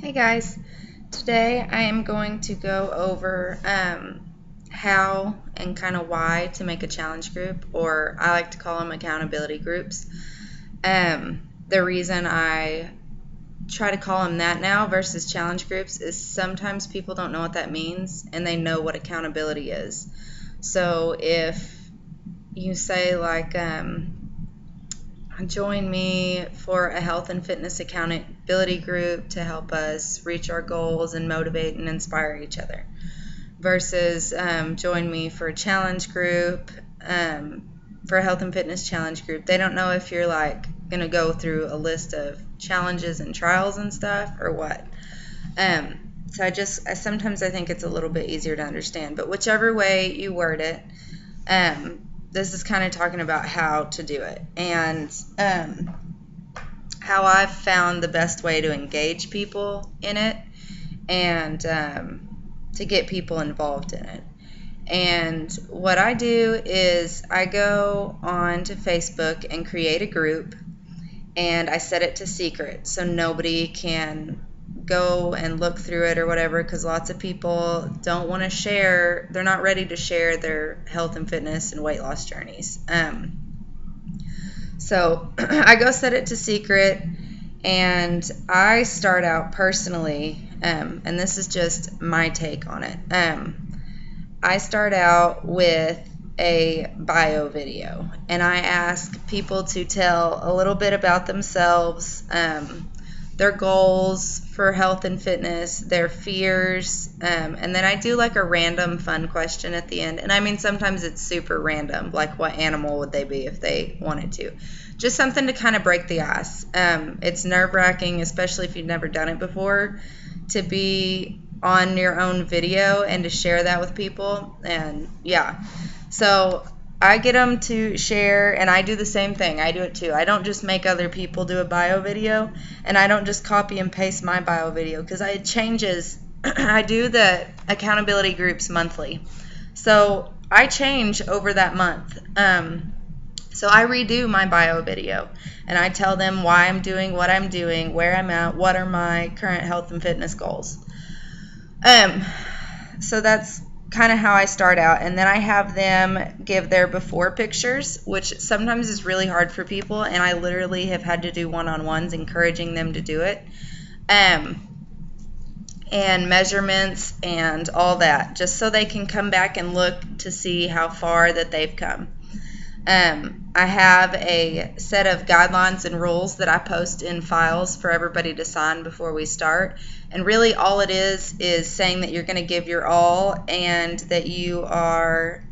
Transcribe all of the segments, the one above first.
Hey guys, today I am going to go over how and kind of why to make a challenge group, or I like to call them accountability groups. The reason I try to call them that now versus challenge groups is sometimes people don't know what that means and they know what accountability is. So if you say like, join me for a health and fitness accountability group to help us reach our goals and motivate and inspire each other, versus join me for a challenge group, for a health and fitness challenge group. They don't know if you're like going to go through a list of challenges and trials and stuff or what. So I sometimes I think it's a little bit easier to understand, but whichever way you word it, this is kind of talking about how to do it and how I've found the best way to engage people in it and to get people involved in it. And what I do is I go on to Facebook and create a group, and I set it to secret so nobody can go and look through it or whatever, because lots of people don't want to share. They're not ready to share their health and fitness and weight loss journeys. So I go set it to secret, and I start out personally, and this is just my take on it. I start out with a bio video, and I ask people to tell a little bit about themselves, their goals for health and fitness, their fears, and then I do like a random fun question at the end. And I mean, sometimes it's super random, like what animal would they be if they wanted to. Just something to kind of break the ice. It's nerve-wracking, especially if you've never done it before, to be on your own video and to share that with people. And yeah, so I get them to share, and I do the same thing. I do it too. I don't just make other people do a bio video, and I don't just copy and paste my bio video, because it changes. I do the accountability groups monthly, so I change over that month. So I redo my bio video, and I tell them why I'm doing what I'm doing, where I'm at, what are my current health and fitness goals. So that's kind of how I start out, and then I have them give their before pictures, which sometimes is really hard for people, and I literally have had to do one-on-ones encouraging them to do it, and measurements and all that, just so they can come back and look to see how far that they've come. I have a set of guidelines and rules that I post in files for everybody to sign before we start. And really all it is saying that you're going to give your all, and that you are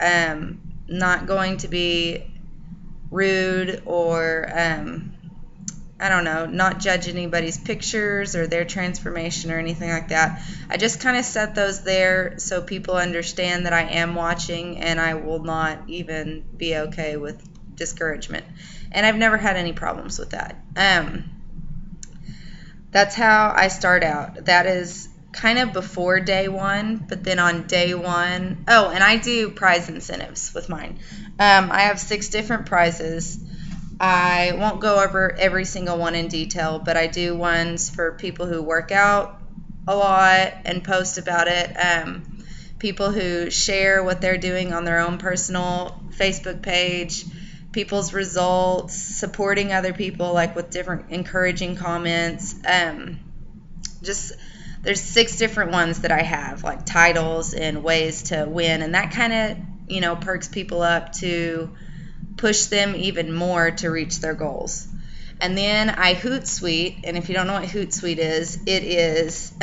not going to be rude or, I don't know, not judge anybody's pictures or their transformation or anything like that. I just kind of set those there so people understand that I am watching, and I will not even be okay with discouragement. And I've never had any problems with that. That's how I start out. That is kind of before day one, but then on day one, and I do prize incentives with mine. I have 6 different prizes. I won't go over every single one in detail, but I do ones for people who work out a lot and post about it, people who share what they're doing on their own personal Facebook page, people's results, supporting other people like with different encouraging comments. Just there's 6 different ones that I have, like titles and ways to win, and that kind of perks people up to push them even more to reach their goals. And then I Hootsuite, and if you don't know what Hootsuite is, it is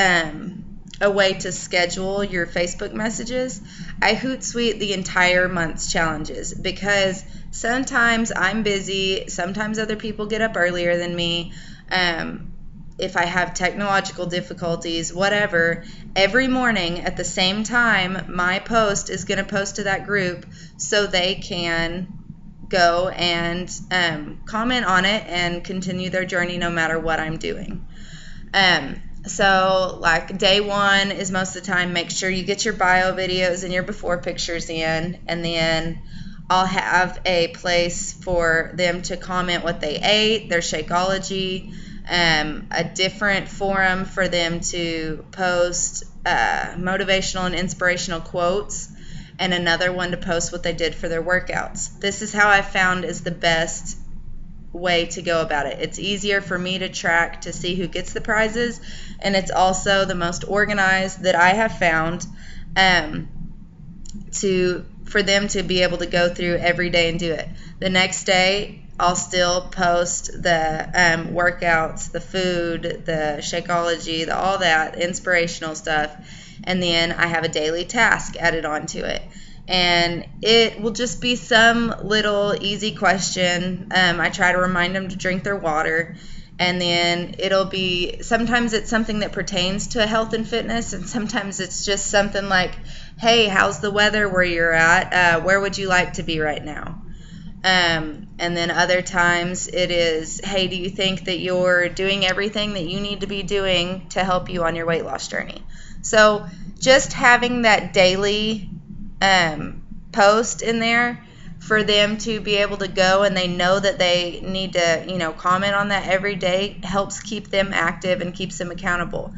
a way to schedule your Facebook messages. I Hootsuite the entire month's challenges, because sometimes I'm busy, sometimes other people get up earlier than me, if I have technological difficulties, whatever. Every morning at the same time, my post is going to post to that group so they can go and comment on it and continue their journey no matter what I'm doing. So like day one is most of the time, make sure you get your bio videos and your before pictures in, and then I'll have a place for them to comment what they ate, their Shakeology, a different forum for them to post motivational and inspirational quotes, and another one to post what they did for their workouts. This is how I found is the best way to go about it. It's easier for me to track to see who gets the prizes, and it's also the most organized that I have found for them to be able to go through every day and do it. The next day, I'll still post the workouts, the food, the Shakeology, all that inspirational stuff, and then I have a daily task added onto it. And it will just be some little easy question. I try to remind them to drink their water. And then it'll be, sometimes it's something that pertains to health and fitness, and sometimes it's just something like, hey, how's the weather where you're at? Where would you like to be right now? And then other times it is, hey, do you think that you're doing everything that you need to be doing to help you on your weight loss journey? So just having that daily post in there for them to be able to go, and they know that they need to, comment on that every day, helps keep them active and keeps them accountable.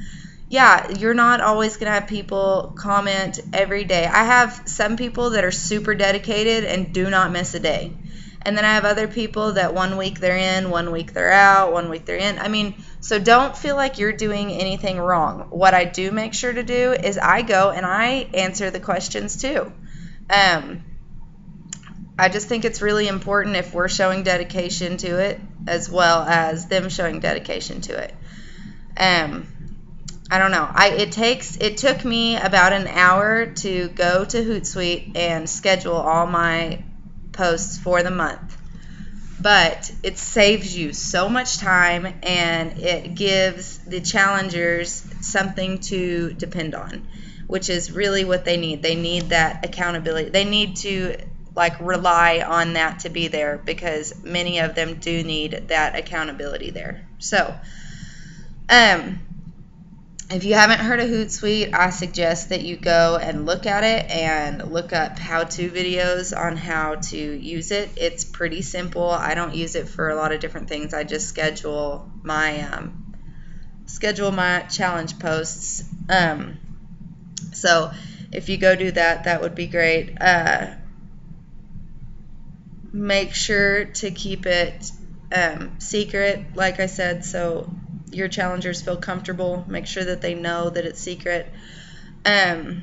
Yeah, you're not always going to have people comment every day. I have some people that are super dedicated and do not miss a day. And then I have other people that 1 week they're in, 1 week they're out, 1 week they're in. So don't feel like you're doing anything wrong. What I do make sure to do is I go and I answer the questions too. I just think it's really important if we're showing dedication to it as well as them showing dedication to it. I don't know. It took me about an hour to go to Hootsuite and schedule all my posts for the month. But it saves you so much time, and it gives the challengers something to depend on, which is really what they need. They need that accountability. They need to rely on that to be there, because many of them do need that accountability there. So, if you haven't heard of Hootsuite, I suggest that you go and look at it and look up how-to videos on how to use it. It's pretty simple. I don't use it for a lot of different things. I just schedule my challenge posts. So if you go do that, that would be great. Make sure to keep it secret, like I said, so your challengers feel comfortable. Make sure that they know that it's secret. One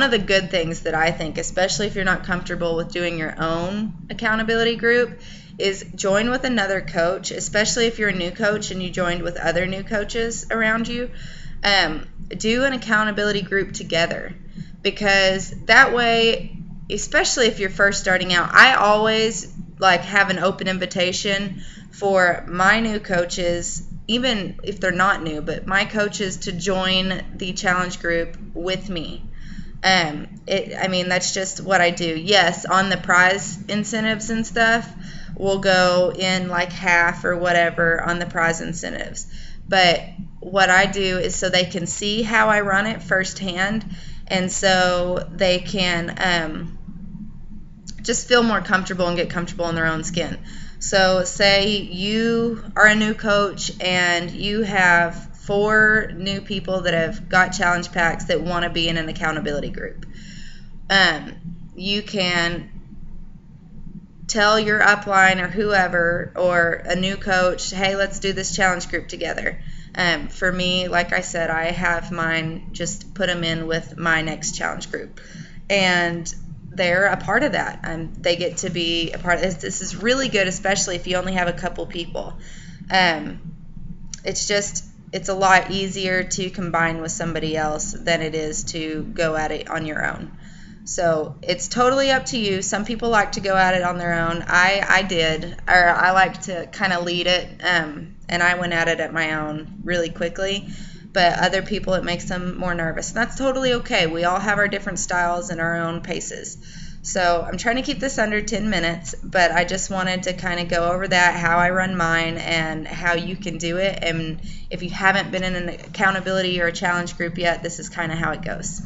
of the good things that I think, especially if you're not comfortable with doing your own accountability group, is join with another coach, especially if you're a new coach and you joined with other new coaches around you. Do an accountability group together, because that way, especially if you're first starting out, I always have an open invitation for my new coaches, even if they're not new, but my coaches, to join the challenge group with me. That's just what I do. Yes, on the prize incentives and stuff, we'll go in half or whatever on the prize incentives. But what I do is so they can see how I run it firsthand, and so they can just feel more comfortable and get comfortable in their own skin. So say you are a new coach and you have 4 new people that have got challenge packs that want to be in an accountability group. You can tell your upline or whoever, or a new coach, hey, let's do this challenge group together. For me, like I said, I have mine, just put them in with my next challenge group. And they're a part of that. They get to be a part of this. This is really good, especially if you only have a couple people. It's a lot easier to combine with somebody else than it is to go at it on your own. So it's totally up to you. Some people like to go at it on their own. I like to kind of lead it, and I went at it at my own really quickly. But other people, it makes them more nervous. And that's totally okay. We all have our different styles and our own paces. So I'm trying to keep this under 10 minutes, but I just wanted to kind of go over that, how I run mine, and how you can do it. And if you haven't been in an accountability or a challenge group yet, this is kind of how it goes.